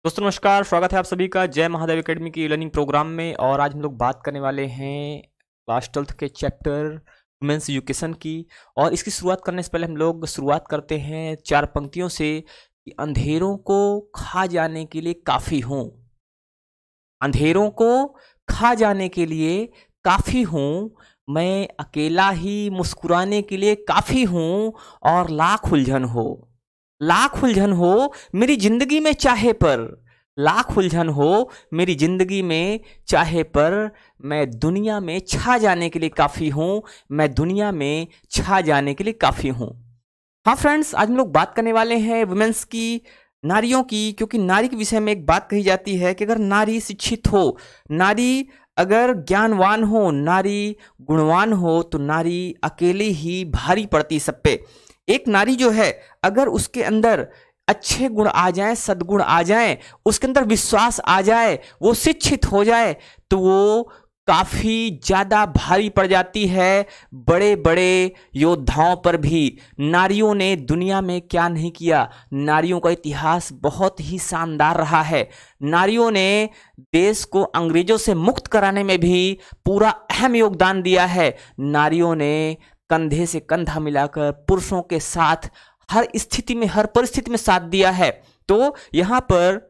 दोस्तों नमस्कार, स्वागत है आप सभी का जय महादेव एकेडमी की लर्निंग प्रोग्राम में। और आज हम लोग बात करने वाले हैं क्लास 12th के चैप्टर वुमेन्स एजुकेशन की। और इसकी शुरुआत करने से पहले हम लोग शुरुआत करते हैं 4 पंक्तियों से कि अंधेरों को खा जाने के लिए काफ़ी हूँ, अंधेरों को खा जाने के लिए काफ़ी हूँ, मैं अकेला ही मुस्कुराने के लिए काफ़ी हूँ। और लाख उलझन हो मेरी जिंदगी में चाहे पर, लाख उलझन हो मेरी जिंदगी में चाहे पर, मैं दुनिया में छा जाने के लिए काफ़ी हूँ, मैं दुनिया में छा जाने के लिए काफ़ी हूँ। हाँ फ्रेंड्स, आज हम लोग बात करने वाले हैं वुमेन्स की, नारियों की। क्योंकि नारी के विषय में एक बात कही जाती है कि अगर नारी शिक्षित हो, नारी अगर ज्ञानवान हो, नारी गुणवान हो, तो नारी अकेले ही भारी पड़ती सब पे। एक नारी जो है, अगर उसके अंदर अच्छे गुण आ जाएं, सद्गुण आ जाएं, उसके अंदर विश्वास आ जाए, वो शिक्षित हो जाए, तो वो काफी ज्यादा भारी पड़ जाती है बड़े बड़े योद्धाओं पर भी। नारियों ने दुनिया में क्या नहीं किया, नारियों का इतिहास बहुत ही शानदार रहा है। नारियों ने देश को अंग्रेजों से मुक्त कराने में भी पूरा अहम योगदान दिया है। नारियों ने कंधे से कंधा मिलाकर पुरुषों के साथ हर स्थिति में, हर परिस्थिति में साथ दिया है। तो यहाँ पर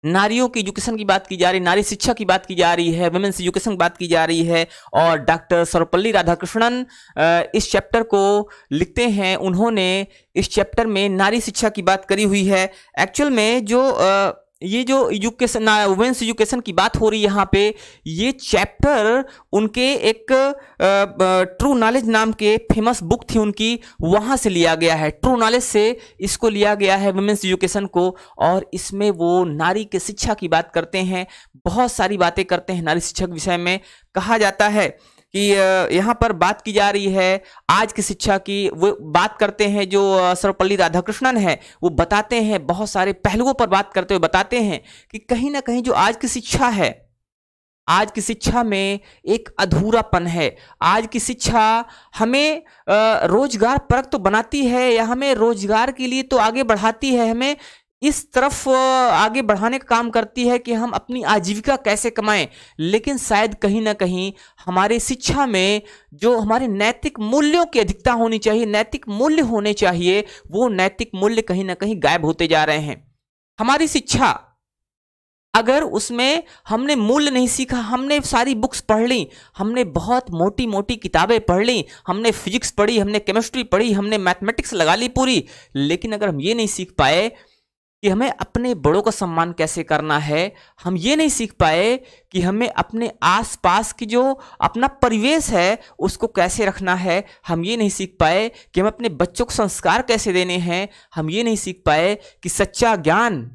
नारियों की एजुकेशन की बात की जा रही, नारी शिक्षा की बात की जा रही है, वुमेन्स एजुकेशन की बात की जा रही है। और डॉक्टर सर्वपल्ली राधाकृष्णन इस चैप्टर को लिखते हैं। उन्होंने इस चैप्टर में नारी शिक्षा की बात करी हुई है। एक्चुअल में ये जो एजुकेशन, वुमेन्स एजुकेशन की बात हो रही है यहाँ पे, ये चैप्टर उनके एक ट्रू नॉलेज नाम के फेमस बुक थी उनकी, वहाँ से लिया गया है। ट्रू नॉलेज से इसको लिया गया है वुमेन्स एजुकेशन को। और इसमें वो नारी के शिक्षा की बात करते हैं, बहुत सारी बातें करते हैं नारी शिक्षा के विषय में। कहा जाता है कि यहाँ पर बात की जा रही है आज की शिक्षा की। वो बात करते हैं जो सर्वपल्ली राधाकृष्णन है, वो बताते हैं, बहुत सारे पहलुओं पर बात करते हुए बताते हैं कि कहीं ना कहीं जो आज की शिक्षा है, आज की शिक्षा में एक अधूरापन है। आज की शिक्षा हमें रोजगार परक तो बनाती है, या हमें रोजगार के लिए तो आगे बढ़ाती है, हमें इस तरफ आगे बढ़ाने का काम करती है कि हम अपनी आजीविका कैसे कमाएं। लेकिन शायद कहीं ना कहीं हमारे शिक्षा में जो हमारे नैतिक मूल्यों की अधिकता होनी चाहिए, नैतिक मूल्य होने चाहिए, वो नैतिक मूल्य कहीं ना कहीं गायब होते जा रहे हैं। हमारी शिक्षा, अगर उसमें हमने मूल्य नहीं सीखा, हमने सारी बुक्स पढ़ ली, हमने बहुत मोटी मोटी किताबें पढ़ ली, हमने फिजिक्स पढ़ी, हमने केमिस्ट्री पढ़ी, हमने मैथमेटिक्स लगा ली पूरी, लेकिन अगर हम ये नहीं सीख पाए कि हमें अपने बड़ों का सम्मान कैसे करना है, हम ये नहीं सीख पाए कि हमें अपने आसपास की जो अपना परिवेश है उसको कैसे रखना है, हम ये नहीं सीख पाए कि हम अपने बच्चों को संस्कार कैसे देने हैं, हम ये नहीं सीख पाए कि सच्चा ज्ञान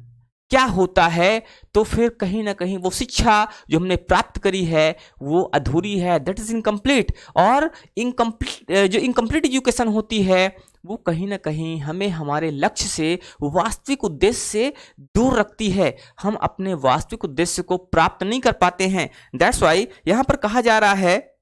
क्या होता है, तो फिर कहीं ना कहीं वो शिक्षा जो हमने प्राप्त करी है वो अधूरी है, दैट इज इनकम्प्लीट। और जो इनकम्प्लीट एजुकेशन होती है वो कहीं ना कहीं हमें हमारे लक्ष्य से, वास्तविक उद्देश्य से दूर रखती है। हम अपने वास्तविक उद्देश्य को प्राप्त नहीं कर पाते हैं। दैट्स वाई यहाँ पर कहा जा रहा है,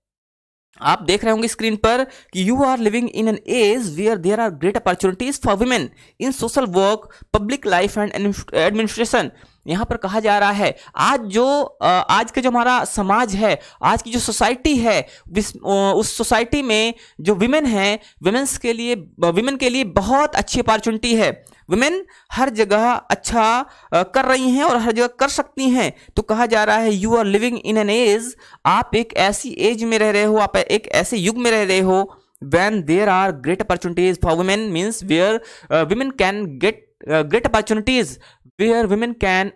आप देख रहे होंगे स्क्रीन पर, कि you are living in an age where there are great opportunities for women in social work, public life and administration. यहाँ पर कहा जा रहा है आज का जो हमारा समाज है, आज की जो सोसाइटी है, उस सोसाइटी में जो विमेन है, विमेन के लिए बहुत अच्छी अपॉर्चुनिटी है। विमेन हर जगह अच्छा कर रही हैं और हर जगह कर सकती हैं। तो कहा जा रहा है you are living in an age, आप एक ऐसी एज में रह रहे हो, आप एक ऐसे युग में रह रहे हो, when there are great opportunities for women, means where women can get great opportunities, where women can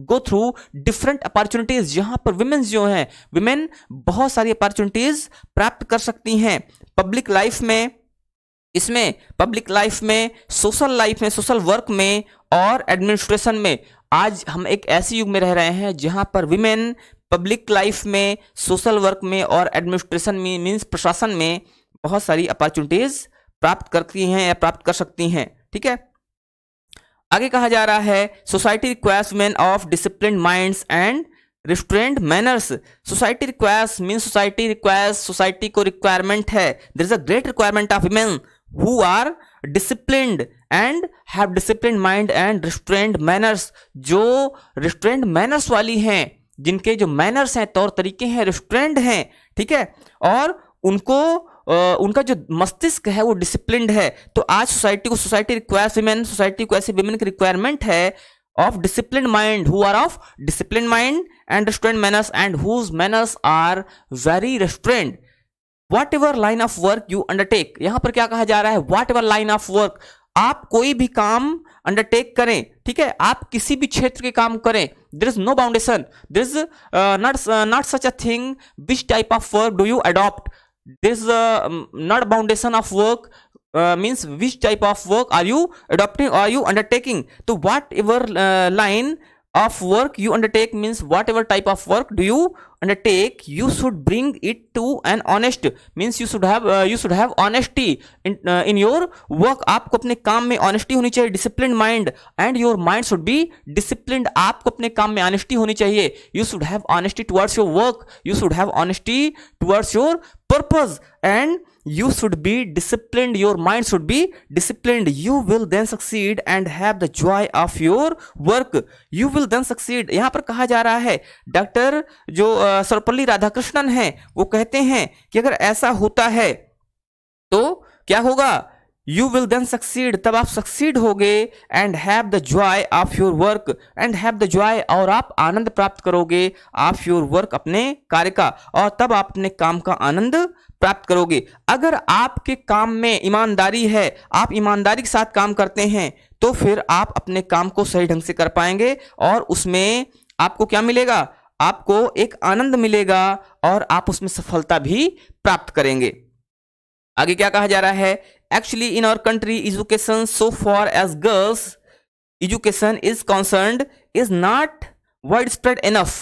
go through different opportunities, जहां पर women जो हैं, women बहुत सारी opportunities प्राप्त कर सकती हैं पब्लिक लाइफ में, इसमें पब्लिक लाइफ में, सोशल लाइफ में, सोशल वर्क में और एडमिनिस्ट्रेशन में। आज हम एक ऐसे युग में रह रहे हैं जहां पर विमेन पब्लिक लाइफ में, सोशल वर्क में और एडमिनिस्ट्रेशन में, मीन्स प्रशासन में बहुत सारी अपॉर्चुनिटीज प्राप्त करती हैं या प्राप्त कर सकती हैं। ठीक है, आगे कहा जा रहा है society requires women of disciplined minds and restrained manners. Society requires mean society को रिक्वायरमेंट है, there is a great requirement of women who are disciplined and have disciplined mind and restrained manners, जो restrained manners वाली हैं, जिनके जो manners हैं, तौर तरीके हैं, रिस्ट्रेंड हैं, ठीक है, और उनको उनका जो मस्तिष्क है वो डिसिप्लिन्ड है। तो आज सोसाइटी रिक्वायर्स विमेन, सोसाइटी को ऐसे विमेन की रिक्वायरमेंट है of disciplined mind, who are of disciplined mind and restrained manners and whose manners are very restrained. Whatever line of work you undertake, यहां पर क्या कहा जा रहा है, whatever line of work, आप कोई भी काम अंडरटेक करें, ठीक है, आप किसी भी क्षेत्र के काम करें, there is no foundation, there is not such a thing, which type of work do you adopt, there is not foundation of work, means which type of work are you adopting or you undertaking. So whatever line of work you undertake means whatever type of work do you undertake, you should bring it to an honest, means you should have honesty in your work. आपको अपने काम में honesty होनी चाहिए, disciplined mind and your mind should be disciplined. आपको अपने काम में honesty होनी चाहिए, you should have honesty towards your work, you should have honesty towards your purpose and you should be disciplined, your mind should be disciplined. You will then succeed and have the joy of your work. You will then succeed. यहां पर कहा जा रहा है, doctor जो सर्वपल्ली राधाकृष्णन हैं वो कहते हैं कि अगर ऐसा होता है तो क्या होगा, यू विल देन सक्सीड, तब आप सक्सीड होगे, and have the Joy of your work, and have the Joy, और आप आनंद प्राप्त करोगे, ऑफ योर वर्क, अपने कार्य का, और तब आप अपने काम का आनंद प्राप्त करोगे। अगर आपके काम में ईमानदारी है, आप ईमानदारी के साथ काम करते हैं, तो फिर आप अपने काम को सही ढंग से कर पाएंगे और उसमें आपको क्या मिलेगा, आपको एक आनंद मिलेगा और आप उसमें सफलता भी प्राप्त करेंगे। आगे क्या कहा जा रहा है, actually in our country education so far as girls education is concerned is not wide spread enough.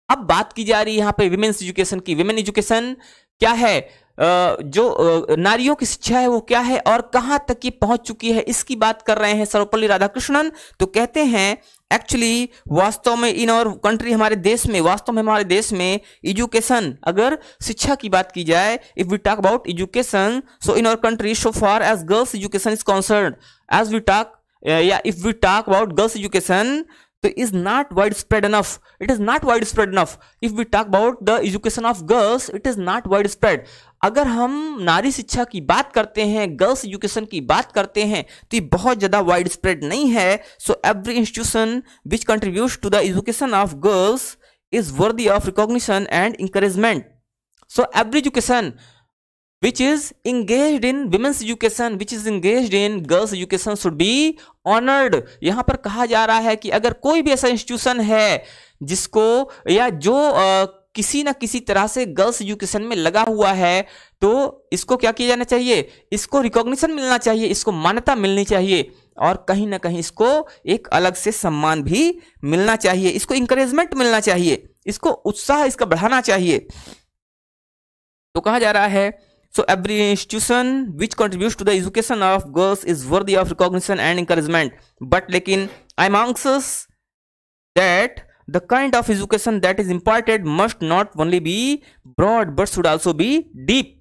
अब बात की जा रही है यहां पे विमेन्स एजुकेशन की। विमेन एजुकेशन क्या है, जो नारियों की शिक्षा है वो क्या है और कहां तक ये पहुंच चुकी है, इसकी बात कर रहे हैं सर्वपल्ली राधाकृष्णन। तो कहते हैं एक्चुअली वास्तव में इन और कंट्री, हमारे देश में, वास्तव में हमारे देश में एजुकेशन, अगर शिक्षा की बात की जाए, if we talk about education, so in our country so far as girls education is concerned, as we talk या if we talk about girls education, so is not widespread enough, it is not widespread enough. If we talk about the education of girls, it is not widespread. अगर हम नारी शिक्षा की बात करते हैं, girls education की बात करते हैं, तो ये बहुत ज्यादा वाइड स्प्रेड नहीं है। So every institution which contributes to the education of girls is worthy of recognition and encouragement. So every education which is engaged in women's education, which is engaged in girls education should be honored. यहां पर कहा जा रहा है कि अगर कोई भी ऐसा इंस्टीट्यूशन है जिसको या जो किसी ना किसी तरह से गर्ल्स एजुकेशन में लगा हुआ है, तो इसको क्या किया जाना चाहिए, इसको रिकॉग्निशन मिलना चाहिए, इसको मान्यता मिलनी चाहिए और कहीं ना कहीं इसको एक अलग से सम्मान भी मिलना चाहिए, इसको इंकरेजमेंट मिलना चाहिए, इसको उत्साह इसका बढ़ाना चाहिए। तो कहा जा रहा है so every institution which contributes to the education of girls is worthy of recognition and encouragement, but लेकिन amongst us that the kind of education that is imparted must not only be broad but should also be deep.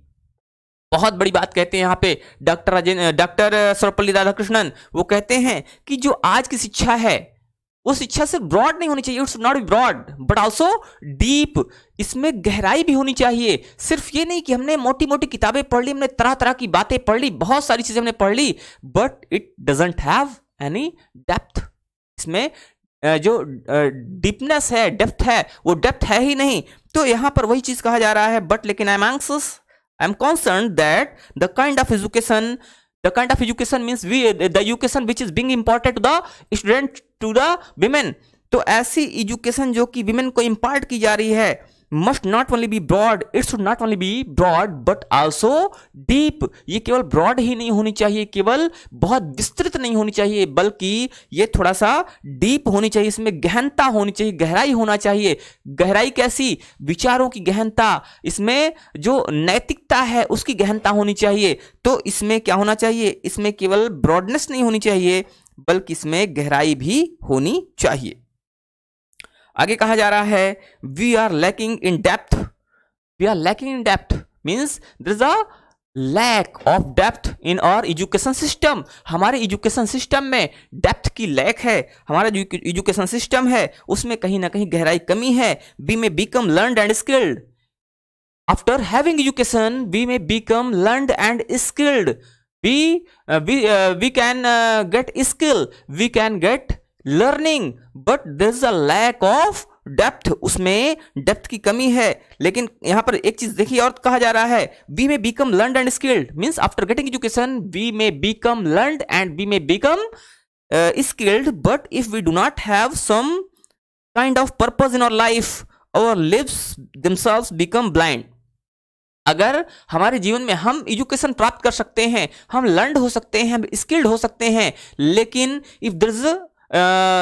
बहुत बड़ी बात कहते हैं यहाँ पे doctor Sarvepalli Radhakrishnan. वो कहते हैं कि जो आज की शिक्षा है वो शिक्षा सिर्फ ब्रॉड नहीं होनी चाहिए, it's not be broad but also deep, इसमें गहराई भी होनी चाहिए। सिर्फ ये नहीं कि हमने मोटी मोटी किताबें पढ़ ली, हमने तरह तरह की बातें पढ़ ली, बहुत सारी चीजें हमने पढ़ ली, but it doesn't have any depth. इसमें जो डीपनेस है, डेप्थ है, वो डेप्थ है ही नहीं। तो यहां पर वही चीज कहा जा रहा है, बट लेकिन I am concerned that the kind of education, the kind of education means the education which is being imparted to the student, to the women, तो ऐसी एजुकेशन जो कि विमेन को इंपार्ट की जा रही है, must not only be broad, it should not only be broad but also deep. ये केवल ब्रॉड ही नहीं होनी चाहिए, केवल बहुत विस्तृत नहीं होनी चाहिए, बल्कि ये थोड़ा सा डीप होनी चाहिए, इसमें गहनता होनी चाहिए, गहराई होना चाहिए। गहराई कैसी, विचारों की गहनता, इसमें जो नैतिकता है उसकी गहनता होनी चाहिए। तो इसमें क्या होना चाहिए, इसमें केवल ब्रॉडनेस नहीं होनी चाहिए बल्कि इसमें गहराई भी होनी चाहिए। आगे कहा जा रहा है we are lacking in depth, we are lacking in depth means there is a lack of depth in our education system. हमारे एजुकेशन सिस्टम में डेप्थ की लैक है। हमारा जो एजुकेशन सिस्टम है उसमें कहीं ना कहीं गहराई कमी है। We may become learned and skilled. After having education we may become learned and skilled. we can get skill, we can get learning, but there is a lack of depth. उसमें depth की कमी है। लेकिन यहां पर एक चीज देखिए और कहा जा रहा है, we may become learned and skilled means after getting education we may become learned and we may become skilled, but if we do not have some kind of purpose in our life, our lives themselves become blind। अगर हमारे जीवन में हम education प्राप्त कर सकते हैं, हम लर्नड हो सकते हैं, हम स्किल्ड हो सकते हैं, लेकिन if there is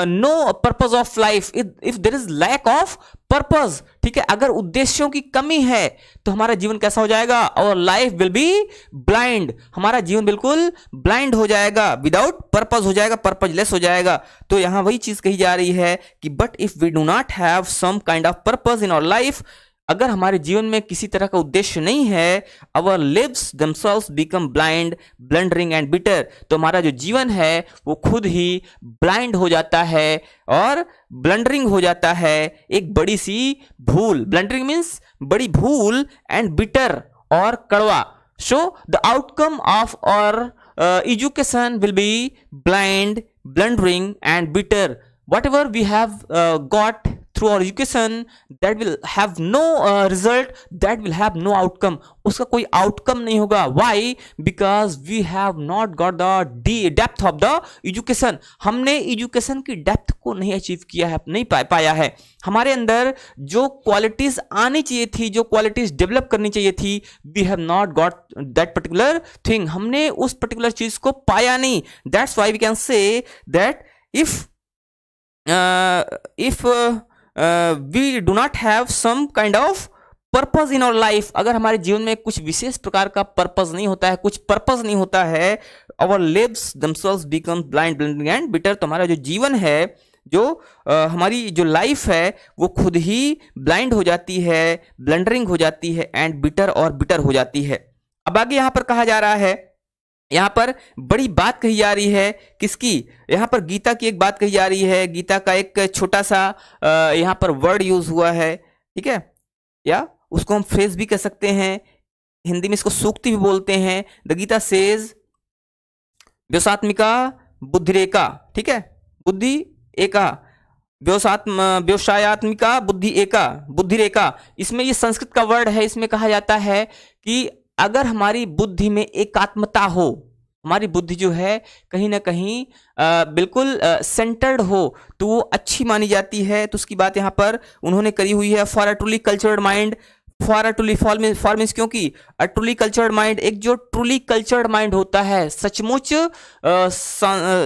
no purpose of life, if there is lack of purpose, ठीक है, अगर उद्देश्यों की कमी है तो हमारा जीवन कैसा हो जाएगा? और लाइफ विल बी ब्लाइंड। हमारा जीवन बिल्कुल ब्लाइंड हो जाएगा, विदाउट पर्पस हो जाएगा, पर्पसलेस हो जाएगा। तो यहां वही चीज कही जा रही है कि but if we do not have some kind of purpose in our life, अगर हमारे जीवन में किसी तरह का उद्देश्य नहीं है, our lives themselves become blind, blundering and bitter, तो हमारा जो जीवन है वो खुद ही ब्लाइंड हो जाता है और ब्लंडरिंग हो जाता है, एक बड़ी सी भूल। ब्लंडरिंग मीन्स बड़ी भूल एंड बिटर और कड़वा। So the outcome of our education will be blind, blundering and bitter. Whatever we have got through our education, that will have no result, that will have no outcome, उसका कोई outcome नहीं होगा। Why? Because we have not got the depth of the education। हमने education की depth को नहीं achieve किया है, नहीं पाया है। हमारे अंदर जो qualities आनी चाहिए थी, जो qualities develop करनी चाहिए थी, we have not got that particular thing। हमने उस particular चीज को पाया नहीं। That's why we can say that if we do not have some kind of purpose in our life, अगर हमारे जीवन में कुछ विशेष प्रकार का पर्पस नहीं होता है, कुछ पर्पस नहीं होता है, our lives themselves become blind, blundering and bitter, तो हमारा जो जीवन है, जो हमारी जो लाइफ है वो खुद ही ब्लाइंड हो जाती है, ब्लंडरिंग हो जाती है एंड बिटर और बिटर हो जाती है। अब आगे यहां पर कहा जा रहा है, यहां पर बड़ी बात कही जा रही है, किसकी? यहां पर गीता की एक बात कही जा रही है। गीता का एक छोटा सा यहां पर वर्ड यूज हुआ है, ठीक है, या उसको हम फ्रेज भी कह सकते हैं, हिंदी में इसको सूक्ति भी बोलते हैं। द गीता सेज व्योसात्मिका बुद्धिरेका, ठीक है, बुद्धि एका, व्यवसायात्मिका बुद्धि एका, बुद्धिरेका। इसमें ये संस्कृत का वर्ड है। इसमें कहा जाता है कि अगर हमारी बुद्धि में एकात्मता हो, हमारी बुद्धि जो है कहीं ना कहीं बिल्कुल सेंटर्ड हो, तो वो अच्छी मानी जाती है। तो उसकी बात यहाँ पर उन्होंने करी हुई है। For a truly cultured mind, for a truly for means क्योंकि अ ट्रूली कल्चर्ड माइंड, एक जो ट्रूली कल्चर्ड माइंड होता है, सचमुच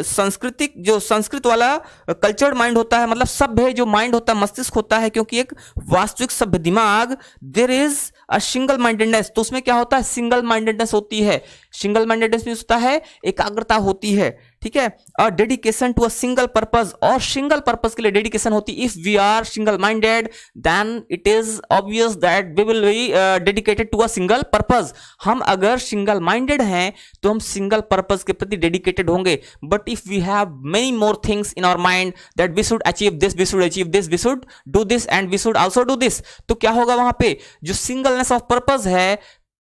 सांस्कृतिक, जो संस्कृत वाला कल्चर्ड माइंड होता है, मतलब सभ्य जो माइंड होता है, मस्तिष्क होता है, क्योंकि एक वास्तविक सभ्य दिमाग, there is a single mindedness. तो उसमें क्या होता है? सिंगल माइंडेडनेस होती है। सिंगल माइंडेडनेस मीन्स होता है एकाग्रता होती है, ठीक है, और dedication to a single purpose, और सिंगल पर्पस के लिए डेडिकेशन होती है। If we are single minded then it is obvious that we will be dedicated to a single purpose. हम अगर सिंगल माइंडेड हैं तो हम सिंगल पर्पस के प्रति डेडिकेटेड होंगे। But if we have many more things in our mind that we should achieve this, we should achieve this, we should do this and we should also do this, तो क्या होगा? वहां पे जो singleness of purpose है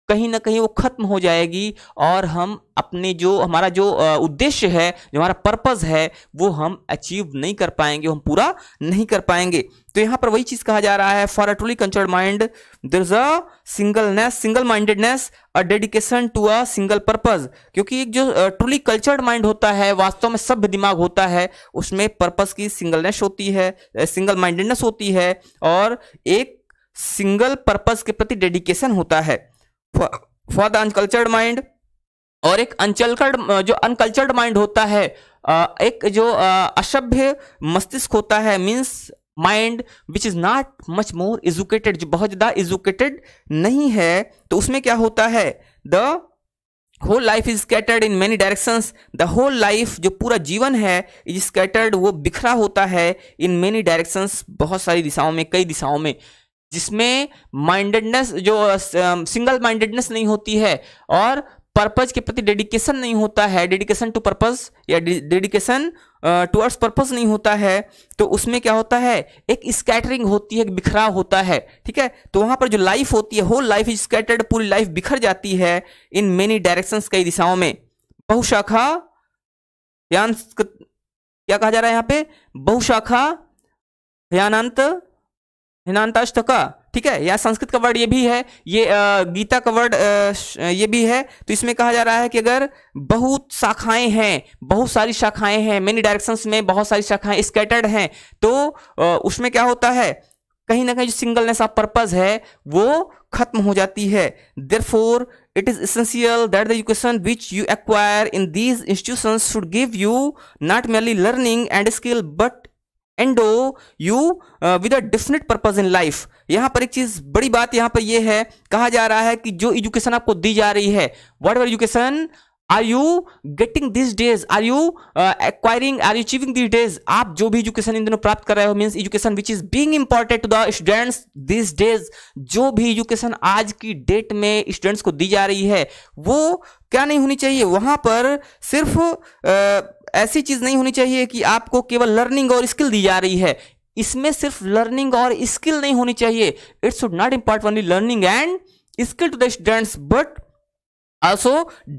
कहीं ना कहीं वो खत्म हो जाएगी, और हम अपने जो हमारा जो उद्देश्य है, जो हमारा पर्पस है, वो हम अचीव नहीं कर पाएंगे, हम पूरा नहीं कर पाएंगे। तो यहां पर वही चीज कहा जा रहा है, for a truly cultured mind there is a singleness, single mindedness, a dedication to a single purpose. क्योंकि एक जो ट्रूली कल्चर्ड माइंड होता है, वास्तव में सभ्य दिमाग होता है, उसमें पर्पस की सिंगलनेस होती है, सिंगल माइंडेडनेस होती है, और एक सिंगल पर्पस के प्रति डेडिकेशन होता है। फॉर द अनकल्चर्ड माइंड, और एक जो अनकल्चर्ड माइंड होता है, एक जो असभ्य मस्तिष्क होता है, means mind which is not much more educated, जो बहुत ज्यादा एजुकेटेड नहीं है, तो उसमें क्या होता है? The whole life is scattered in many directions. The whole life, जो पूरा जीवन है, इज स्कैटर्ड, वो बिखरा होता है, इन मेनी डायरेक्शंस, बहुत सारी दिशाओं में, कई दिशाओं में। जिसमें माइंडेडनेस जो सिंगल माइंडेडनेस नहीं होती है और पर्पज के प्रति डेडिकेशन नहीं होता है, डेडिकेशन टू पर्पज या डेडिकेशन टुवर्ड्स पर्पज नहीं होता है, तो उसमें क्या होता है, एक स्कैटरिंग होती है, एक बिखराव होता है। ठीक है, तो वहां पर जो लाइफ होती है, होल लाइफ इज स्कैटर्ड, पूरी लाइफ बिखर जाती है इन मेनी डायरेक्शंस, कई दिशाओं में। बहुशाखा, ध्यान क्या कहा जा रहा है यहाँ पे, बहुशाखा ह्यानांत हिनांताष्टका। ठीक है, या संस्कृत का वर्ड ये भी है, ये गीता का वर्ड ये भी है। तो इसमें कहा जा रहा है कि अगर बहुत शाखाएं हैं, बहुत सारी शाखाएं हैं, मेनी डायरेक्शंस में बहुत सारी शाखाएं स्कैटर्ड हैं, तो उसमें क्या होता है, कहीं ना कहीं जो सिंगलनेस ऑफ पर्पज है वो खत्म हो जाती है। Therefore it is essential that the education which you acquire in these institutions should give you not merely learning and skill but endo you with a definite purpose in life. यहां पर एक चीज, बड़ी बात यहां पर यह है, कहा जा रहा है कि जो एजुकेशन आपको दी जा रही है, whatever education are you getting this days, are you acquiring, are you achieving this days, आप जो भी एजुकेशन इन दिनों प्राप्त कर रहे हो, means education which is being important to the students this days, जो भी एजुकेशन आज की डेट में स्टूडेंट्स को दी जा रही है वो क्या नहीं होनी चाहिए, वहां पर सिर्फ ऐसी चीज नहीं होनी चाहिए कि आपको केवल लर्निंग और स्किल दी जा रही है, इसमें सिर्फ लर्निंग और स्किल नहीं होनी चाहिए। It should not impart only learning and skill to the students but also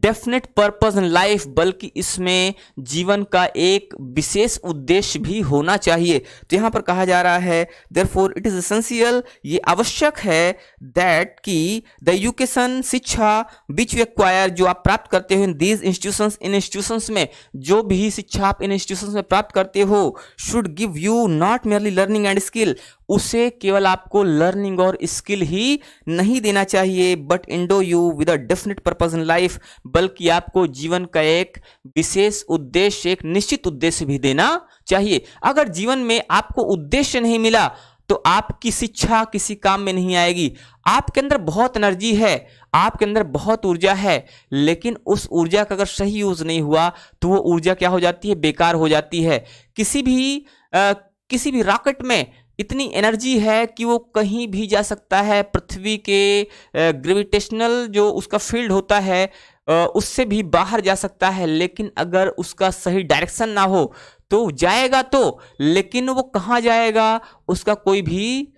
definite purpose in life, बल्कि इसमें जीवन का एक विशेष उद्देश्य भी होना चाहिए। तो यहां पर कहा जा रहा है देयरफॉर इट इज एसेंशियल, ये आवश्यक है दैट कि द एजुकेशन, शिक्षा विच यू एक्वायर, जो आप प्राप्त करते हो in these institutions, in institutions में जो भी शिक्षा आप इन इंस्टीट्यूशंस में प्राप्त करते हो, should give you not merely learning and skill, उसे केवल आपको लर्निंग और स्किल ही नहीं देना चाहिए, but Indo you with a definite purpose in life, बल्कि आपको जीवन का एक विशेष उद्देश्य, एक निश्चित उद्देश्य भी देना चाहिए। अगर जीवन में आपको उद्देश्य नहीं मिला तो आपकी शिक्षा किसी काम में नहीं आएगी। आपके अंदर बहुत एनर्जी है, आपके अंदर बहुत ऊर्जा है, लेकिन उस ऊर्जा का अगर सही यूज नहीं हुआ तो वो ऊर्जा क्या हो जाती है, बेकार हो जाती है। किसी भी रॉकेट में इतनी एनर्जी है कि वो कहीं भी जा सकता है, पृथ्वी के ग्रेविटेशनल जो उसका फील्ड होता है उससे भी बाहर जा सकता है, लेकिन अगर उसका सही डायरेक्शन ना हो तो जाएगा तो, लेकिन वो कहाँ जाएगा उसका कोई भी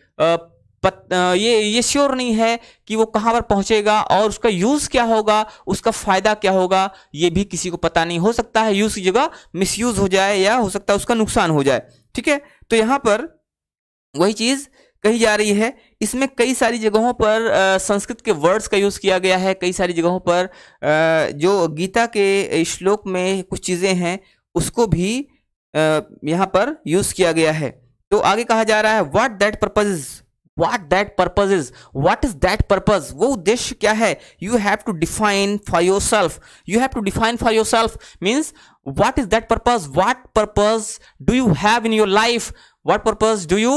ये श्योर नहीं है कि वो कहाँ पर पहुंचेगा, और उसका यूज क्या होगा, उसका फायदा क्या होगा, ये भी किसी को पता नहीं। हो सकता है यूज की जगह मिसयूज हो जाए, या हो सकता है उसका नुकसान हो जाए। ठीक है, तो यहां पर वही चीज कही जा रही है। इसमें कई सारी जगहों पर संस्कृत के वर्ड्स का यूज किया गया है, कई सारी जगहों पर जो गीता के श्लोक में कुछ चीजें हैं उसको भी यहां पर यूज किया गया है। तो आगे कहा जा रहा है what that purpose is, what that purpose is, what is that purpose, वो उद्देश्य क्या है। You have to define for yourself, you have to define for yourself means what is that purpose, what purpose do you have in your life, what purpose do you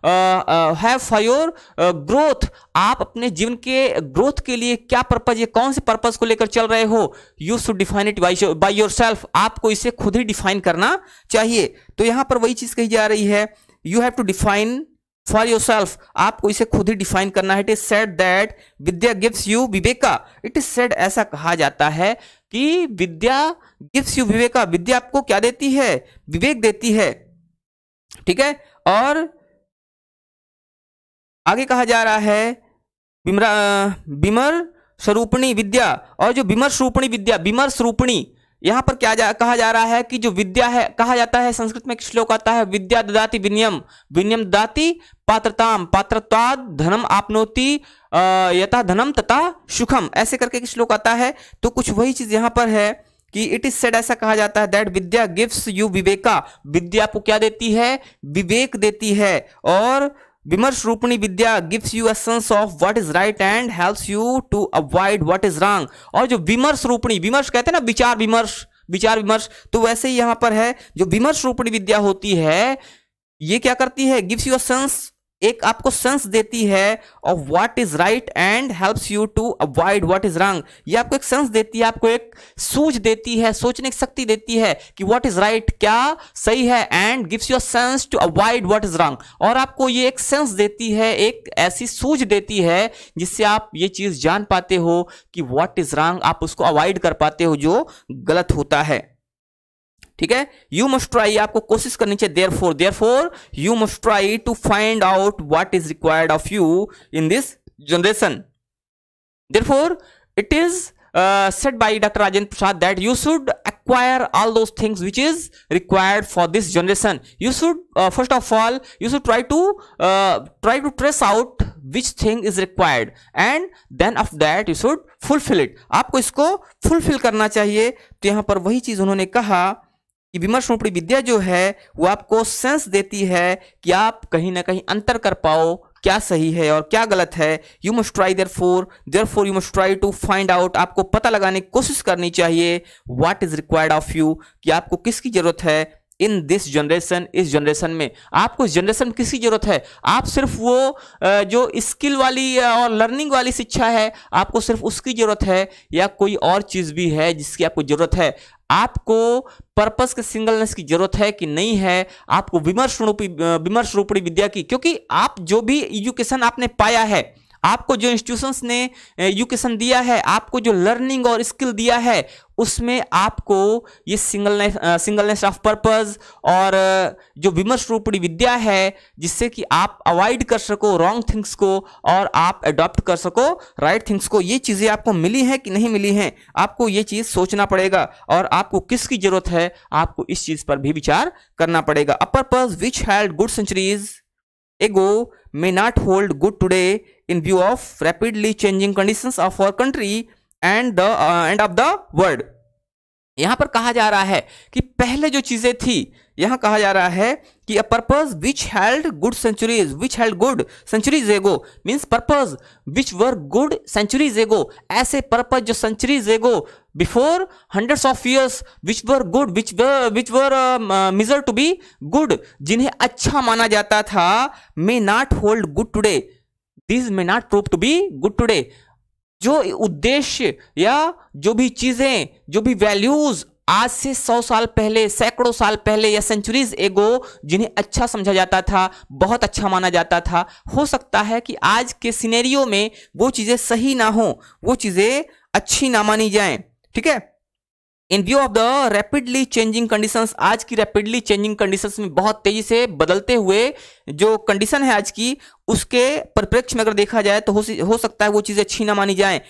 have for your growth, आप अपने जीवन के growth के लिए क्या purpose, ये कौन से पर्पज को लेकर चल रहे हो। You should define it by your self, आपको इसे खुद ही डिफाइन करना चाहिए। तो यहां पर वही चीज कही जा रही है, you have to define for yourself, आपको इसे खुद ही डिफाइन करना है। It is said that vidya gives you viveka, it is said, ऐसा कहा जाता है कि विद्या गिव्स यू विवेका, विद्या आपको क्या देती है, विवेक देती है। ठीक है, और आगे कहा जा रहा है विमर स्वरूपणी विद्या, और जो विमर्श रूपणी विद्या, विमर्श रूपणी, यहां पर कहा जा रहा है कि जो विद्या है, कहा जाता है संस्कृत में एक श्लोक आता है, विद्या ददाति विनयम, विनयम ददाति पात्रताम, पात्रत्वाद धनम आपनोति यथा धनम तथा सुखम, ऐसे करके एक श्लोक आता है। तो कुछ वही चीज यहां पर है कि इट इज सेड, ऐसा कहा जाता है that vidya gives you viveka, विद्या आपको क्या देती है, विवेक देती है। और vimarsha rupini vidya gives you a sense of what is right and helps you to avoid what is wrong. और जो विमर्श रूपणी, विमर्श कहते हैं ना विचार विमर्श, विचार विमर्श, तो वैसे ही यहां पर है जो विमर्श रूपणी विद्या होती है, ये क्या करती है, गिव्स यू अ सेंस एक आपको सेंस देती है of what is right and helps you to avoid what is wrong. ये आपको एक सेंस देती है, आपको एक सूझ देती है, सोचने की शक्ति देती है कि व्हाट इज राइट, क्या सही है, and gives you a sense to avoid what is wrong. और आपको ये एक सेंस देती है, एक ऐसी सूझ देती है जिससे आप ये चीज जान पाते हो कि व्हाट इज रॉन्ग, आप उसको अवॉइड कर पाते हो जो गलत होता है। ठीक है, यू मस्ट ट्राई, आपको कोशिश करनी चाहिए। Therefore you must try to find out what is required of you in this generation. Therefore it is said by Dr. Rajendra Prasad that you should acquire all those things which is required for this generation. You should first of all you should try to trace out which thing is required and then after that you should fulfill it. आपको इसको fulfill करना चाहिए। तो यहाँ पर वही चीज उन्होंने कहा कि विमर्श रूपी विद्या जो है वो आपको सेंस देती है कि आप कहीं ना कहीं अंतर कर पाओ क्या सही है और क्या गलत है। You must try therefore you must try to find out, आपको पता लगाने की कोशिश करनी चाहिए what is required of you, कि आपको किसकी जरूरत है इन दिस जनरेशन, इस जनरेशन में आपको इस जनरेशन में किसकी जरूरत है। आप सिर्फ वो जो स्किल वाली और लर्निंग वाली शिक्षा है आपको सिर्फ उसकी जरूरत है, या कोई और चीज भी है जिसकी आपको जरूरत है। आपको पर्पस के सिंगलनेस की जरूरत है कि नहीं है, आपको विमर्श रूपी विद्या की, क्योंकि आप जो भी एजुकेशन आपने पाया है, आपको जो इंस्टीट्यूशंस ने एजुकेशन दिया है, आपको जो लर्निंग और स्किल दिया है, उसमें आपको ये सिंगलनेस ऑफ पर्पस और जो विमर्श रूपी विद्या है जिससे कि आप अवॉइड कर सको रॉन्ग थिंग्स को और आप अडॉप्ट कर सको राइट थिंग्स को, ये चीजें आपको मिली हैं कि नहीं मिली हैं, आपको ये चीज सोचना पड़ेगा। और आपको किसकी जरूरत है, आपको इस चीज पर भी विचार करना पड़ेगा। A purpose which held good centuries ago may not hold good today in view of rapidly changing conditions of our country and of the world. यहां पर कहा जा रहा है कि पहले जो चीजें थी, यहां कहा जा रहा है कि a purpose which held good centuries ago means purpose which were good centuries ago, ऐसे पर्पस जो centuries ago before hundreds of years which were good, which were major to be good, जिन्हें अच्छा माना जाता था, may not hold good today, this may not prove to be good today. जो उद्देश्य या जो भी चीजें, जो भी वैल्यूज आज से 100 साल पहले, सैकड़ों साल पहले या सेंचुरीज एगो जिन्हें अच्छा समझा जाता था, बहुत अच्छा माना जाता था, हो सकता है कि आज के सिनेरियो में वो चीजें सही ना हो, वो चीजें अच्छी ना मानी जाएं। ठीक है, इन view of the rapidly changing conditions, आज की रैपिडली चेंजिंग कंडीशंस में बहुत तेजी से बदलते हुए जो कंडीशन है आज की, उसके परिप्रेक्ष्य में अगर देखा जाए तो हो सकता है वो चीजें अच्छी ना मानी जाएं।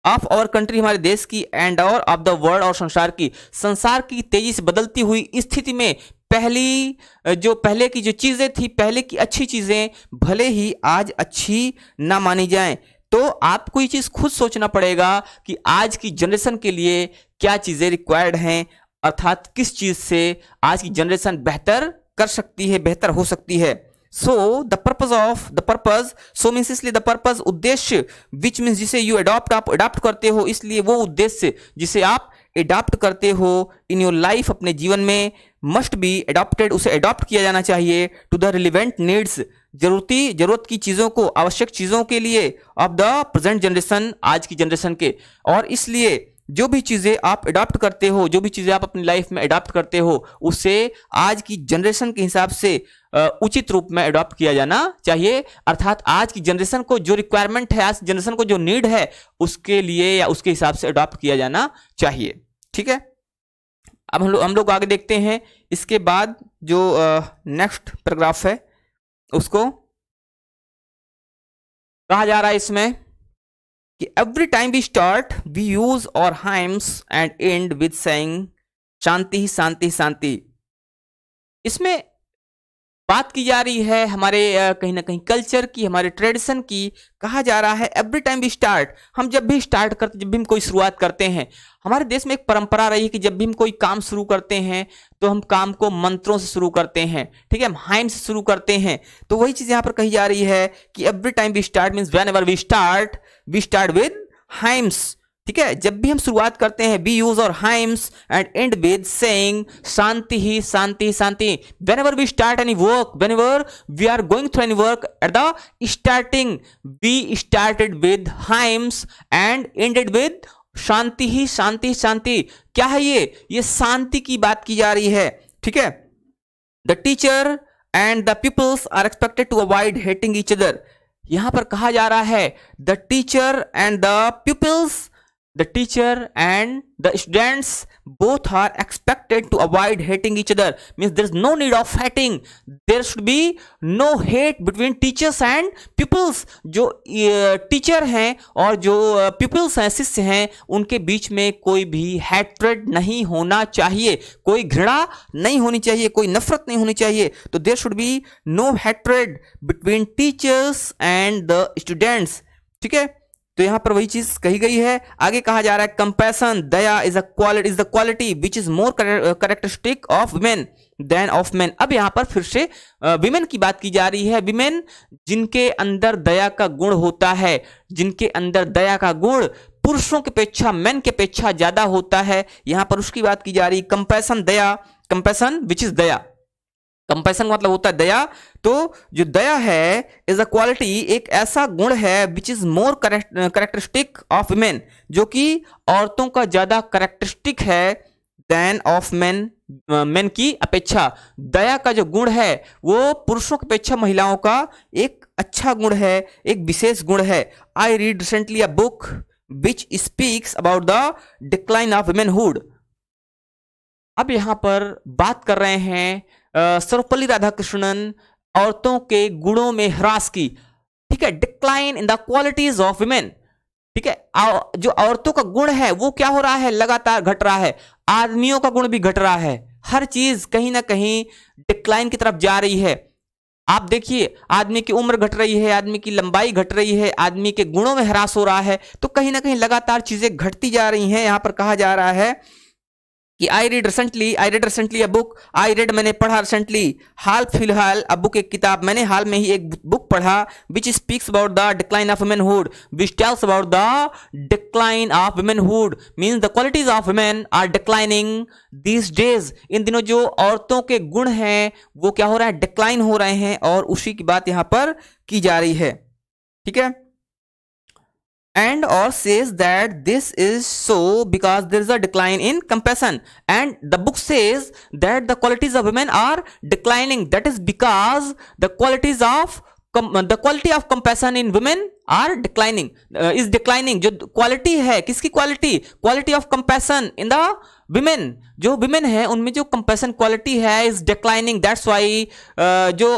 ऑफ आवर कंट्री, हमारे देश की, एंड और ऑफ द वर्ल्ड, और संसार की तेजी से बदलती हुई स्थिति में पहले की जो चीजें थी, पहले की अच्छी चीजें भले ही आज अच्छी ना मानी जाएं। तो आपको ये चीज खुद सोचना पड़ेगा कि आज की जनरेशन के लिए क्या चीजें रिक्वायर्ड हैं, अर्थात किस चीज से आज की जनरेशन बेहतर कर सकती है, बेहतर हो सकती है। So the purpose so means इसलिए द पर्पस, उद्देश्य, विच मीन्स जिसे यू अडॉप्ट, आप अडॉप्ट करते हो, इसलिए वो उद्देश्य जिसे आप अडॉप्ट करते हो इन योर लाइफ, अपने जीवन में, मस्ट बी अडॉप्टेड, उसे अडॉप्ट किया जाना चाहिए टू द रिलेवेंट नीड्स, जरूरत की चीजों को, आवश्यक चीजों के लिए, ऑफ द प्रेजेंट जनरेशन, आज की जनरेशन के। और इसलिए जो भी चीजें आप अडॉप्ट करते हो, जो भी चीजें आप अपनी लाइफ में अडॉप्ट करते हो, उसे आज की जनरेशन के हिसाब से उचित रूप में अडॉप्ट किया जाना चाहिए। अर्थात आज की जनरेशन को जो रिक्वायरमेंट है, आज की जनरेशन को जो नीड है, उसके लिए या उसके हिसाब से अडॉप्ट किया जाना चाहिए। ठीक है, अब हम लोग आगे देखते हैं। इसके बाद जो नेक्स्ट पैराग्राफ है उसको कहा जा रहा है इसमें कि every time we start we use our hymns and and with saying shanti shanti shanti. इसमें बात की जा रही है हमारे कहीं ना कहीं कल्चर की, हमारे ट्रेडिशन की। कहा जा रहा है एवरी टाइम वी स्टार्ट, हम जब भी स्टार्ट करते, जब भी हम कोई शुरुआत करते हैं, हमारे देश में एक परंपरा रही है कि जब भी हम कोई काम शुरू करते हैं तो हम काम को मंत्रों से शुरू करते हैं। ठीक है, हम हाइम से शुरू करते हैं। तो वही चीज यहां पर कही जा रही है कि every time we start means whenever we start with hymns, ठीक है, जब भी हम शुरुआत करते हैं we use our hymns and and with saying shanti ही shanti shanti. Whenever we start any work, whenever we are going through any work, at the starting we started with hymns and ended with shanti ही शांति शांति। क्या है ये शांति की बात की जा रही है। ठीक है, the teacher and the peoples are expected to avoid hating each other. यहां पर कहा जा रहा है the teacher and the peoples, the teacher and the students both are expected to avoid hating each other, means there is no need of hating, there should be no hate between teachers and pupils। जो teacher हैं और जो pupils हैं, शिष्य हैं, उनके बीच में कोई भी hatred नहीं होना चाहिए, कोई घृणा नहीं होनी चाहिए, कोई नफरत नहीं होनी चाहिए। तो there should be no hatred between teachers and the students। ठीक है, तो यहां पर वही चीज कही गई है। आगे कहा जा रहा है compassion, daya is the quality which is more characteristic of women than of men. अब यहां पर फिर से विमेन की बात की जा रही है। विमेन जिनके अंदर दया का गुण होता है, जिनके अंदर दया का गुण पुरुषों की अपेक्षा, मेन की अपेक्षा ज्यादा होता है, यहां पर उसकी बात की जा रही। Compassion, Daya, compassion which is Daya, compassion मतलब होता है दया। तो जो दया है इज अ क्वालिटी, एक ऐसा गुण है विच is more characteristic of women, जो कि औरतों का ज्यादा कैरेक्टरिस्टिक है देन ऑफ मेन, मेन की अपेक्षा। दया का जो गुण है वो पुरुषों की अपेक्षा महिलाओं का एक अच्छा गुण है, एक विशेष गुण है। I read recently a book which speaks about the decline of womanhood. अब यहां पर बात कर रहे हैं सर्वपल्ली राधाकृष्णन औरतों के गुणों में ह्रास की। ठीक है, decline in the qualities of women. ठीक है, जो औरतों का गुण है वो क्या हो रहा है, लगातार घट रहा है। आदमियों का गुण भी घट रहा है, हर चीज कहीं ना कहीं डिक्लाइन की तरफ जा रही है। आप देखिए, आदमी की उम्र घट रही है, आदमी की लंबाई घट रही है, आदमी के गुणों में ह्रास हो रहा है, तो कहीं ना कहीं लगातार चीजें घटती जा रही हैं। यहां पर कहा जा रहा है कि I read recently a book, I read मैंने पढ़ा रिसेंटली, हाल फिलहाल अ बुक, एक किताब, मैंने हाल में ही एक बुक पढ़ा which speaks about the decline of womanhood, which tells about the decline of womanhood, means the qualities of women are declining these days. इन दिनों जो औरतों के गुण हैं वो क्या हो रहा है, डिक्लाइन हो रहे हैं, और उसी की बात यहां पर की जा रही है। ठीक है, and or says that this is so because there is a decline in compassion, and the book says that the qualities of women are declining, that is because the qualities of the quality of compassion in women are declining, is declining। जो quality है, किसकी quality, quality of compassion in the women, जो women है उनमें जो compassion quality है is declining, that's why जो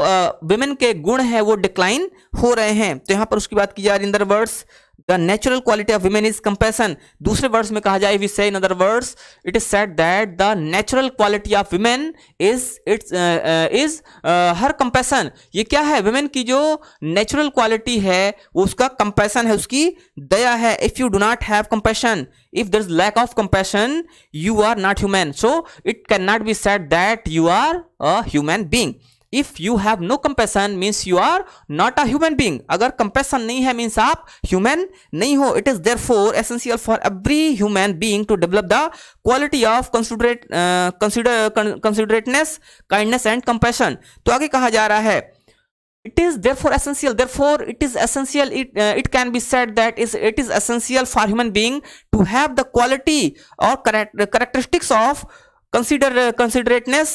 women के गुण है वो डिक्लाइन हो रहे हैं। तो यहां पर उसकी बात की जा रही है। In other words the natural quality of women is compassion. दूसरे वर्ड्स में कहा जाए, वी से in other words it is said that the natural quality of women is her compassion. ये क्या है, विमेन की जो नेचुरल क्वालिटी है वो उसका कंपैशन है, उसकी दया है। If you do not have compassion, if there is lack of compassion, you are not human, so it cannot be said that you are a human being। if you have no compassion means you are not a human being। अगर compassion नहीं है means आप human नहीं हो। it is therefore essential for every human being to develop the quality of considerateness, kindness and compassion। तो आगे कहा जा रहा है it is therefore essential, therefore it is essential, it can be said that it is essential for human being to have the quality or characteristics of considerateness,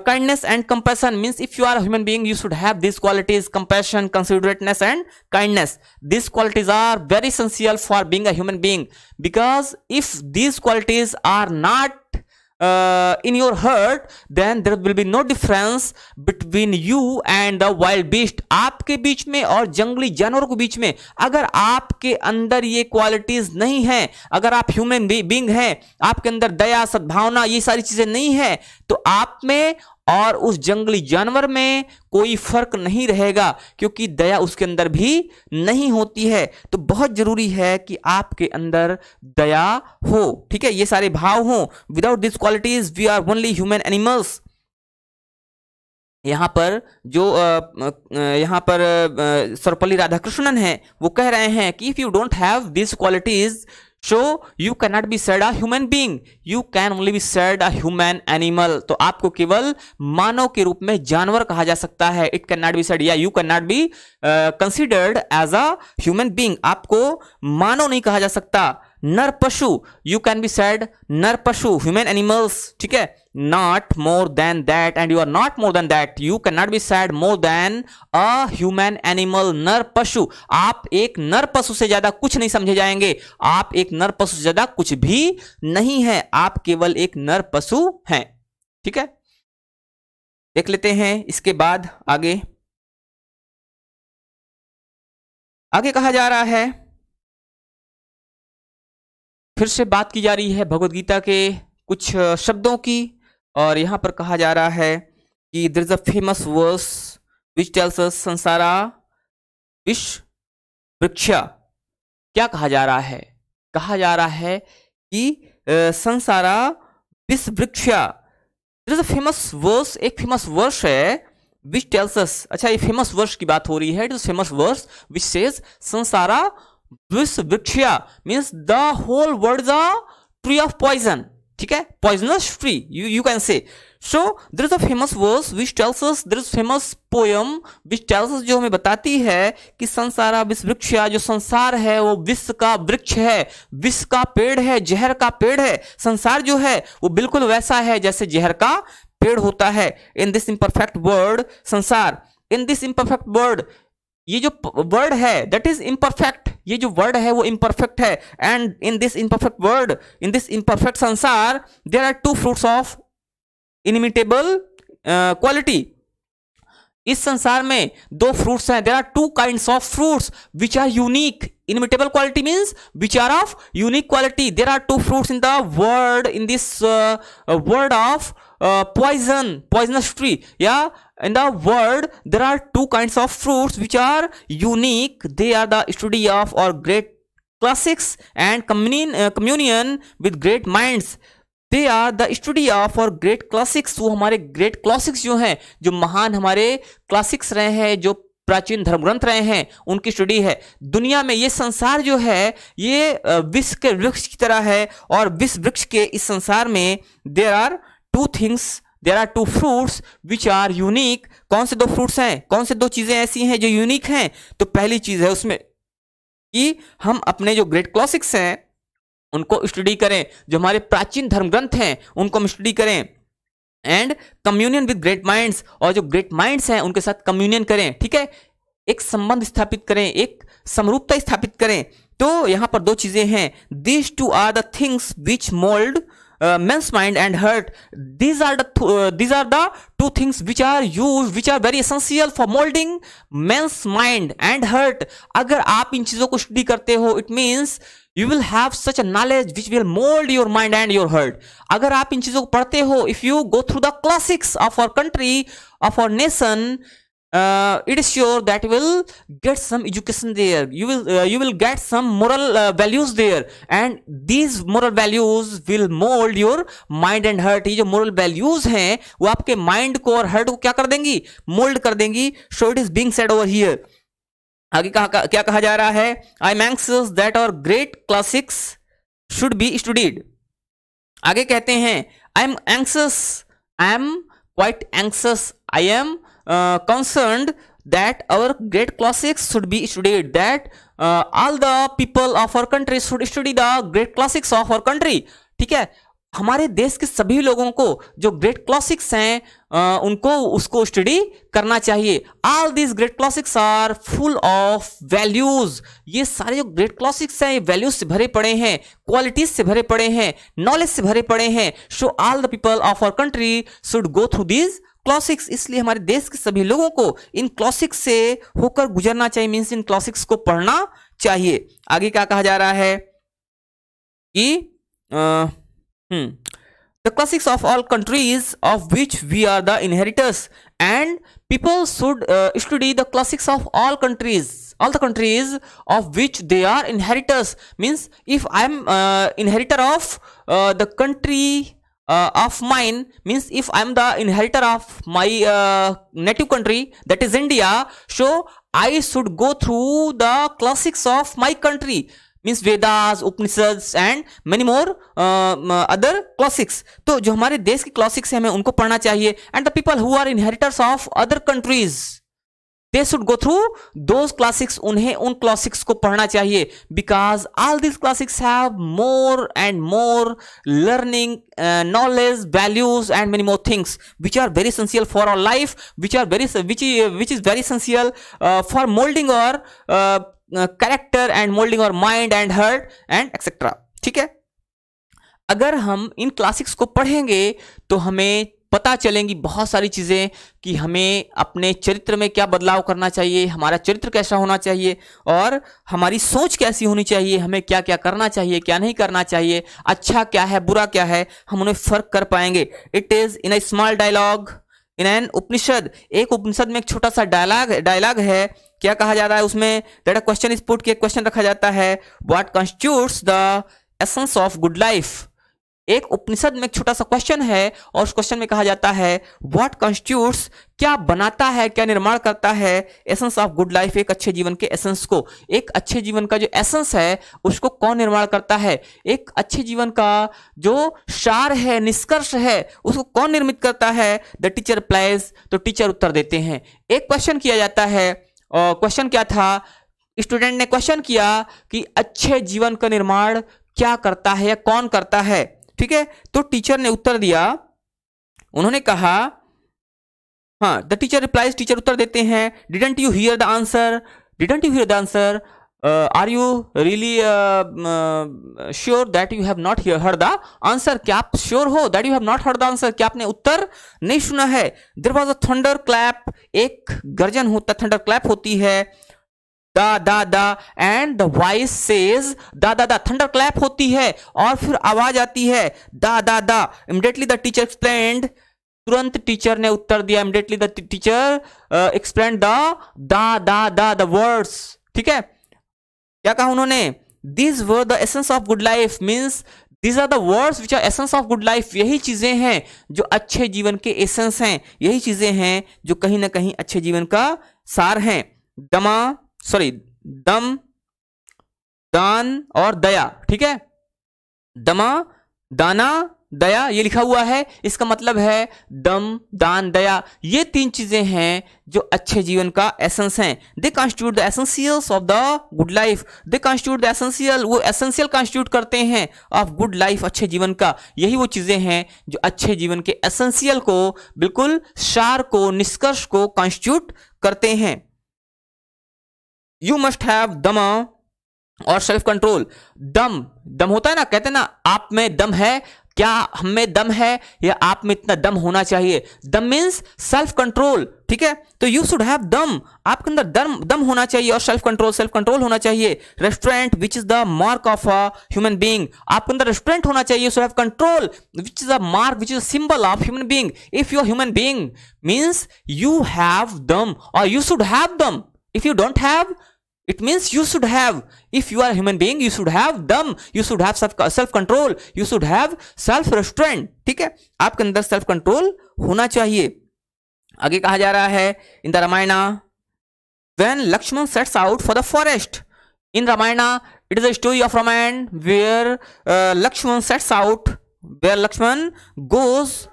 kindness and compassion। means if you are a human being you should have these qualities, compassion, considerateness and kindness। these qualities are very essential for being a human being, because if these qualities are not in your heart then there will be no difference between you and the wild beast। आपके बीच में और जंगली जानवरों के बीच में अगर आपके अंदर ये क्वालिटीज नहीं है, अगर आप ह्यूमन बीइंग हैं, आपके अंदर दया, सद्भावना, ये सारी चीजें नहीं है, तो आप में और उस जंगली जानवर में कोई फर्क नहीं रहेगा, क्योंकि दया उसके अंदर भी नहीं होती है। तो बहुत जरूरी है कि आपके अंदर दया हो। ठीक है, ये सारे भाव हों। Without this qualities we are only human animals. यहां पर जो सर्वपल्ली राधाकृष्णन है वो कह रहे हैं कि if you don't have this qualities So you cannot be said a human being. You can only be said a human animal. तो आपको केवल मानव के रूप में जानवर कहा जा सकता है. It cannot be said, yeah, you cannot be considered as a human being. आपको मानव नहीं कहा जा सकता. नर पशु, you can be said नर पशु, human animals. ठीक है. Not more than that, and you are not more than that. You cannot be said more than a human animal. नर पशु, आप एक नर पशु से ज्यादा कुछ नहीं समझे जाएंगे. आप एक नर पशु से ज्यादा कुछ भी नहीं है. आप केवल एक नर पशु हैं. ठीक है. देख लेते हैं इसके बाद आगे. आगे कहा जा रहा है, फिर से बात की जा रही है भगवद गीता के कुछ शब्दों की, और यहां पर कहा जा रहा है कि there is a famous verse which tells us संसारा विष वृक्षा. क्या कहा जा रहा है? कहा जा रहा है कि संसारा विष वृक्षा. There is a famous verse, एक फेमस वर्स है विच टेल्स अस. अच्छा, ये फेमस वर्स की बात हो रही है. It is famous verse which says संसारा विष वृक्षा means the whole world is a tree of poison. ठीक है, poisonous tree you can say. So there is a famous verse which tells us, there is famous poem which tells us, जो हमें बताती है कि संसारा विष वृक्षा, जो संसार है वो विष का वृक्ष है, विष का पेड़ है, जहर का पेड़ है. संसार जो है वो बिल्कुल वैसा है जैसे जहर का पेड़ होता है. इन दिस इम्परफेक्ट वर्ड संसार, इन दिस इम्परफेक्ट वर्ड, ये जो वर्ड है दैट इज इम्परफेक्ट, ये जो वर्ड है वो इम्परफेक्ट है. And in this imperfect world, in this imperfect संसार, there are two fruits of inimitable quality. इस संसार में दो फ्रूट्स हैं. There are two kinds of fruits which are unique. Inimitable quality means which are of unique quality. There are two fruits in the world, in this world of poisonous tree. Yeah, in the world there are two kinds of fruits which are unique. They are the study of our great classics and communion with great minds. They are the study of our great classics. वो हमारे great classics जो हैं, जो महान हमारे classics रहे हैं, जो प्राचीन धर्म ग्रंथ रहे हैं, उनकी स्टडी है. दुनिया में ये संसार जो है ये विष के वृक्ष की तरह है, और विष वृक्ष के इस संसार में there are two things, there are two fruits which are unique. कौन से दो फ्रूट्स हैं, कौन से दो चीजें ऐसी हैं जो यूनिक हैं? तो पहली चीज है उसमें कि हम अपने जो ग्रेट क्लासिक्स हैं उनको स्टडी करें, जो हमारे प्राचीन धर्म ग्रंथ हैं उनको हम स्टडी करें. And communion with great minds, और जो ग्रेट माइंड्स हैं उनके साथ कम्युनियन करें. ठीक है, एक संबंध स्थापित करें, एक समरूपता स्थापित करें. तो यहां पर दो चीजें हैं. These two are the things which mold men's mind and heart. These are the two things which are used, which are very essential for molding men's mind and heart. अगर आप इन चीजों को स्टडी करते हो, it means you will have such a knowledge which will mold your mind and your heart. अगर आप इन चीजों को पढ़ते हो, if you go through the classics of our country, of our nation, it is sure that you will get some education there. You will get some moral values there, and these moral values will mold your mind and heart. ये जो moral values हैं वो आपके mind को और heart को क्या कर देंगी? mold कर देंगी. So it is being said over here. आगे क्या कहा जा रहा है? I am anxious that our great classics should be studied. आगे कहते हैं I am anxious, I am quite anxious, I am concerned that our great classics should be studied, that all the people of our country should study the great classics of our country. ठीक है, हमारे देश के सभी लोगों को जो great classics हैं उनको उसको स्टडी करना चाहिए. All these great classics are full of values. ये सारे जो ग्रेट क्लासिक्स हैं ये वैल्यूज से भरे पड़े हैं, क्वालिटीज से भरे पड़े हैं, नॉलेज से भरे पड़े हैं. So all the people of our country should go through these classics. इसलिए हमारे देश के सभी लोगों को इन क्लासिक्स से होकर गुजरना चाहिए, मीन्स इन क्लासिक्स को पढ़ना चाहिए. आगे क्या कहा जा रहा है कि the classics of all countries of which we are the inheritors, and people should study the classics of all countries, all the countries of which they are inheritors. Means if I am inheritor of the country of mine, means if I am the inheritor of my native country, that is India, so I should go through the classics of my country. Means Vedas, Upanishads and many more other classics. तो जो हमारे देश के classics हैं हमें उनको पढ़ना चाहिए। And the people who are inheritors of other countries they should go through those classics, उन्हें उन क्लासिक्स को पढ़ना चाहिए, because all this classics have more and more learning, knowledge, values and many more things which are very essential for our life, which is very essential for molding our character and molding our mind and heart and etc. ठीक है, अगर हम इन classics को पढ़ेंगे तो हमें पता चलेंगी बहुत सारी चीजें कि हमें अपने चरित्र में क्या बदलाव करना चाहिए, हमारा चरित्र कैसा होना चाहिए और हमारी सोच कैसी होनी चाहिए, हमें क्या क्या करना चाहिए, क्या नहीं करना चाहिए, अच्छा क्या है, बुरा क्या है, हम उन्हें फर्क कर पाएंगे। It is in a small dialogue in an Upanishad. एक उपनिषद में एक छोटा सा डायलॉग है। क्या कहा जा रहा है उसमें? That a question is put, के क्वेश्चन रखा जाता है, what constitutes the essence of good life. एक उपनिषद में एक छोटा सा क्वेश्चन है और उस क्वेश्चन में कहा जाता है व्हाट कॉन्स्टिट्यूट्स, क्या बनाता है, क्या निर्माण करता है एसेंस ऑफ गुड लाइफ, एक अच्छे जीवन के एसेंस को। एक अच्छे जीवन का जो एसेंस है उसको कौन निर्माण करता है, एक अच्छे जीवन का जो सार है, निष्कर्ष है, उसको कौन निर्मित करता है? The teacher replies. तो टीचर उत्तर देते हैं। एक क्वेश्चन किया जाता है और क्वेश्चन क्या था? स्टूडेंट ने क्वेश्चन किया कि अच्छे जीवन का निर्माण क्या करता है या कौन करता है। ठीक है, तो टीचर ने उत्तर दिया, उन्होंने कहा, हाँ, द टीचर रिप्लाइज, टीचर उत्तर देते हैं, didn't you hear the answer, didn't you hear the answer, are you really sure that you have not heard the answer, क्या आप श्योर हो that you have not heard the answer, क्या आपने उत्तर नहीं सुना है? There was a thunder clap, एक गर्जन होता, थंडर क्लैप होती है, दा दा दा एंड द वॉइस सेज दा दा दा, थंडर क्लैप होती है और फिर आवाज आती है दा दा दा। इमीडिएटली द टीचर एक्सप्लेन्ड, तुरंत टीचर ने उत्तर दिया, immediately the teacher explained the दा दा दा द वर्ड्स। ठीक है, क्या कहा उन्होंने? This were the essence of good life, means these are the words which are essence of good life. यही चीजें हैं जो अच्छे जीवन के एसेंस हैं, यही चीजें हैं जो कहीं ना कहीं अच्छे जीवन का सार हैं। दम, दान और दया। ठीक है, दमा, दाना, दया, ये लिखा हुआ है, इसका मतलब है दम, दान, दया, ये तीन चीजें हैं जो अच्छे जीवन का एसेंस हैं। They constitute the essentials of the good life, they constitute the essential, वो एसेंशियल कॉन्स्टिट्यूट करते हैं ऑफ गुड लाइफ, अच्छे जीवन का। यही वो चीजें हैं जो अच्छे जीवन के एसेंशियल को, बिल्कुल सार को, निष्कर्ष को कॉन्स्टिट्यूट करते हैं। यू मस्ट हैव दमा और सेल्फ कंट्रोल। दम होता है ना, कहते हैं ना आप में दम है, क्या हम में दम है या आप में इतना दम होना चाहिए? दम मीन्स सेल्फ कंट्रोल। ठीक है, तो यू शुड हैव दम, आपके अंदर दम होना चाहिए और सेल्फ कंट्रोल होना चाहिए। Restraint which is the mark of a human being, आपके अंदर रेस्टोरेंट होना चाहिए। So have control which is a mark, which is a symbol of human being. If you are human being means you have दम और you should have दम। If you don't have, it means you should have. If you are a human being, you should have dam, you should have self control, you should have self restraint. ठीक है, आपके अंदर self control होना चाहिए। आगे कहा जा रहा है in the Ramayana, when Lakshman sets out for the forest. In Ramayana, it is a story of Ramayana where Lakshman sets out, where Lakshman goes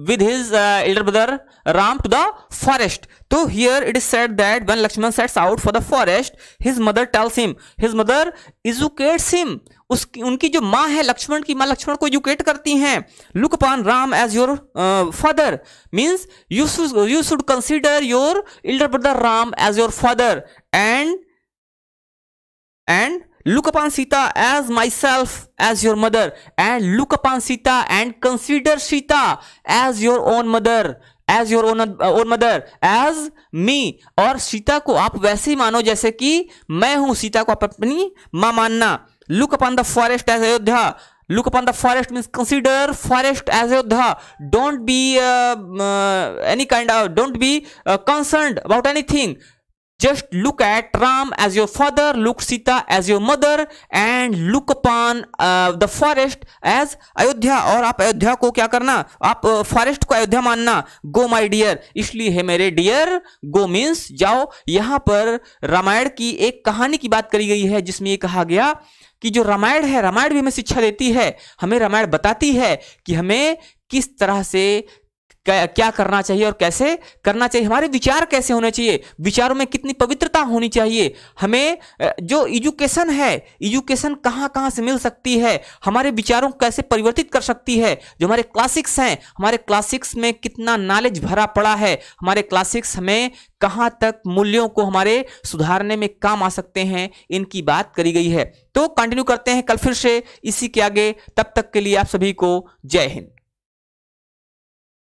with his elder brother Ram to the forest. So here it is said that when Lakshman sets out for the forest, his mother tells him, his mother educates him. उनकी जो माँ है लक्ष्मण की माँ, लक्ष्मण को educate करती हैं। Look upon Ram as your father, means you should consider your elder brother Ram as your father and look upon Sita as myself as your mother, and look upon Sita and consider Sita as your own mother, as your own mother, as me. और सीता को आप वैसे ही मानो जैसे कि मैं हूं, सीता को आप अपनी मां मानना। Look upon the forest as Ayodhya. Look upon the forest means consider forest as Ayodhya. Don't be concerned about anything. Just look at Ram as your father, look Sita as your mother, and look upon the forest as Ayodhya. और आप अयोध्या को क्या करना, आप forest को अयोध्या मानना। गो my dear, इसलिए है मेरे डियर, गो मीन्स जाओ। यहां पर रामायण की एक कहानी की बात करी गई है जिसमें ये कहा गया कि जो रामायण है, रामायण भी हमें शिक्षा देती है, हमें रामायण बताती है कि हमें किस तरह से क्या करना चाहिए और कैसे करना चाहिए, हमारे विचार कैसे होने चाहिए, विचारों में कितनी पवित्रता होनी चाहिए, हमें जो एजुकेशन है, एजुकेशन कहाँ कहाँ से मिल सकती है, हमारे विचारों को कैसे परिवर्तित कर सकती है। जो हमारे क्लासिक्स हैं, हमारे क्लासिक्स में कितना नॉलेज भरा पड़ा है, हमारे क्लासिक्स हमें कहाँ तक मूल्यों को हमारे सुधारने में काम आ सकते हैं, इनकी बात करी गई है। तो कंटिन्यू करते हैं कल फिर से इसी के आगे। तब तक के लिए आप सभी को जय हिंद।